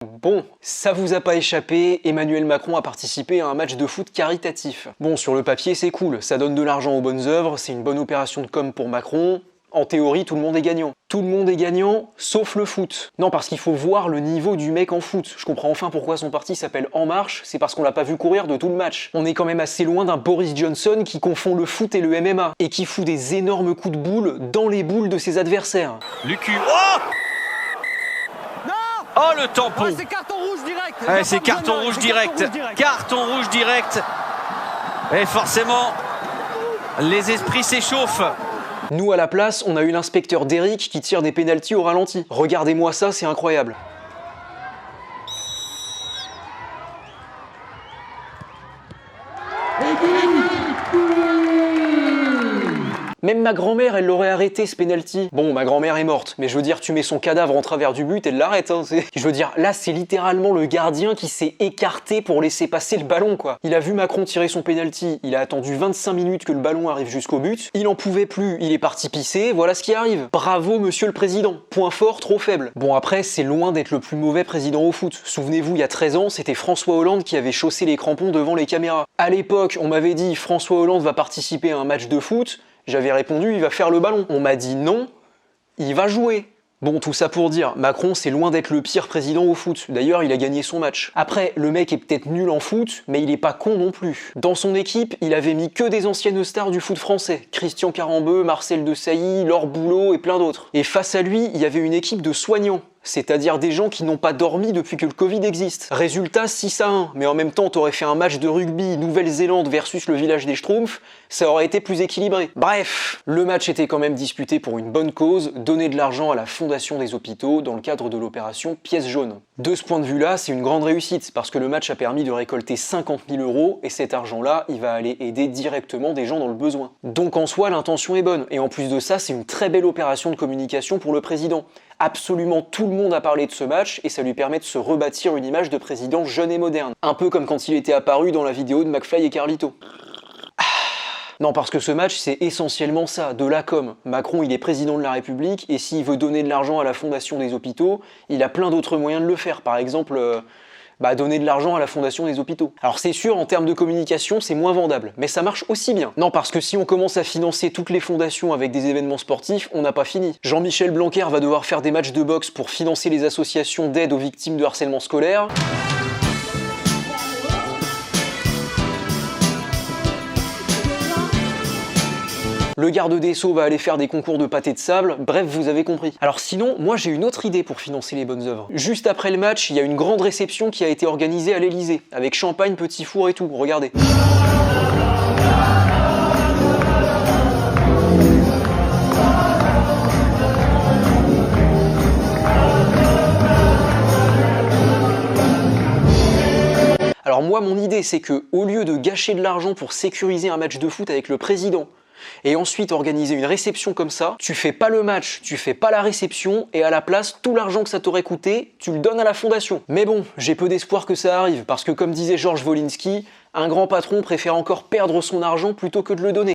Bon, ça vous a pas échappé, Emmanuel Macron a participé à un match de foot caritatif. Bon, sur le papier c'est cool, ça donne de l'argent aux bonnes œuvres, c'est une bonne opération de com pour Macron. En théorie, tout le monde est gagnant. Tout le monde est gagnant, sauf le foot. Non, parce qu'il faut voir le niveau du mec en foot. Je comprends enfin pourquoi son parti s'appelle En Marche, c'est parce qu'on l'a pas vu courir de tout le match. On est quand même assez loin d'un Boris Johnson qui confond le foot et le MMA, et qui fout des énormes coups de boule dans les boules de ses adversaires. Lucu, oh non. Oh le tampon. C'est carton rouge direct. Ouais, c'est carton rouge direct. Carton rouge direct. Et forcément, les esprits s'échauffent. Nous, à la place, on a eu l'inspecteur Derrick qui tire des pénaltys au ralenti. Regardez-moi ça, c'est incroyable. Même ma grand-mère, elle l'aurait arrêté ce penalty. Bon, ma grand-mère est morte, mais je veux dire, tu mets son cadavre en travers du but, elle l'arrête. Hein, je veux dire, là, c'est littéralement le gardien qui s'est écarté pour laisser passer le ballon, quoi. Il a vu Macron tirer son penalty, il a attendu 25 minutes que le ballon arrive jusqu'au but, il en pouvait plus, il est parti pisser, voilà ce qui arrive. Bravo, monsieur le président. Point fort, trop faible. Bon, après, c'est loin d'être le plus mauvais président au foot. Souvenez-vous, il y a 13 ans, c'était François Hollande qui avait chaussé les crampons devant les caméras. À l'époque, on m'avait dit, François Hollande va participer à un match de foot. J'avais répondu, il va faire le ballon. On m'a dit non, il va jouer. Bon, tout ça pour dire, Macron c'est loin d'être le pire président au foot. D'ailleurs, il a gagné son match. Après, le mec est peut-être nul en foot, mais il est pas con non plus. Dans son équipe, il avait mis que des anciennes stars du foot français. Christian Carambeu, Marcel Desailly, Laure Boulot et plein d'autres. Et face à lui, il y avait une équipe de soignants. C'est-à-dire des gens qui n'ont pas dormi depuis que le Covid existe. Résultat 6-1, mais en même temps t'aurais fait un match de rugby Nouvelle-Zélande versus le village des Schtroumpfs, ça aurait été plus équilibré. Bref, le match était quand même disputé pour une bonne cause, donner de l'argent à la fondation des hôpitaux dans le cadre de l'opération Pièce jaune. De ce point de vue-là, c'est une grande réussite, parce que le match a permis de récolter 50 000 €, et cet argent-là, il va aller aider directement des gens dans le besoin. Donc en soi, l'intention est bonne, et en plus de ça, c'est une très belle opération de communication pour le président. Absolument tout le monde a parlé de ce match et ça lui permet de se rebâtir une image de président jeune et moderne. Un peu comme quand il était apparu dans la vidéo de McFly et Carlito. Non, parce que ce match, c'est essentiellement ça, de la com. Macron, il est président de la République et s'il veut donner de l'argent à la fondation des hôpitaux, il a plein d'autres moyens de le faire. Par exemple, donner de l'argent à la fondation des hôpitaux. Alors c'est sûr, en termes de communication, c'est moins vendable, mais ça marche aussi bien. Non, parce que si on commence à financer toutes les fondations avec des événements sportifs, on n'a pas fini. Jean-Michel Blanquer va devoir faire des matchs de boxe pour financer les associations d'aide aux victimes de harcèlement scolaire. Le garde des Sceaux va aller faire des concours de pâté de sable, bref, vous avez compris. Alors sinon, moi j'ai une autre idée pour financer les bonnes œuvres. Juste après le match, il y a une grande réception qui a été organisée à l'Elysée, avec champagne, petit four et tout, regardez. Alors moi, mon idée, c'est que au lieu de gâcher de l'argent pour sécuriser un match de foot avec le président, et ensuite organiser une réception comme ça, tu fais pas le match, tu fais pas la réception, et à la place, tout l'argent que ça t'aurait coûté, tu le donnes à la fondation. Mais bon, j'ai peu d'espoir que ça arrive, parce que comme disait Georges Wolinski, un grand patron préfère encore perdre son argent plutôt que de le donner.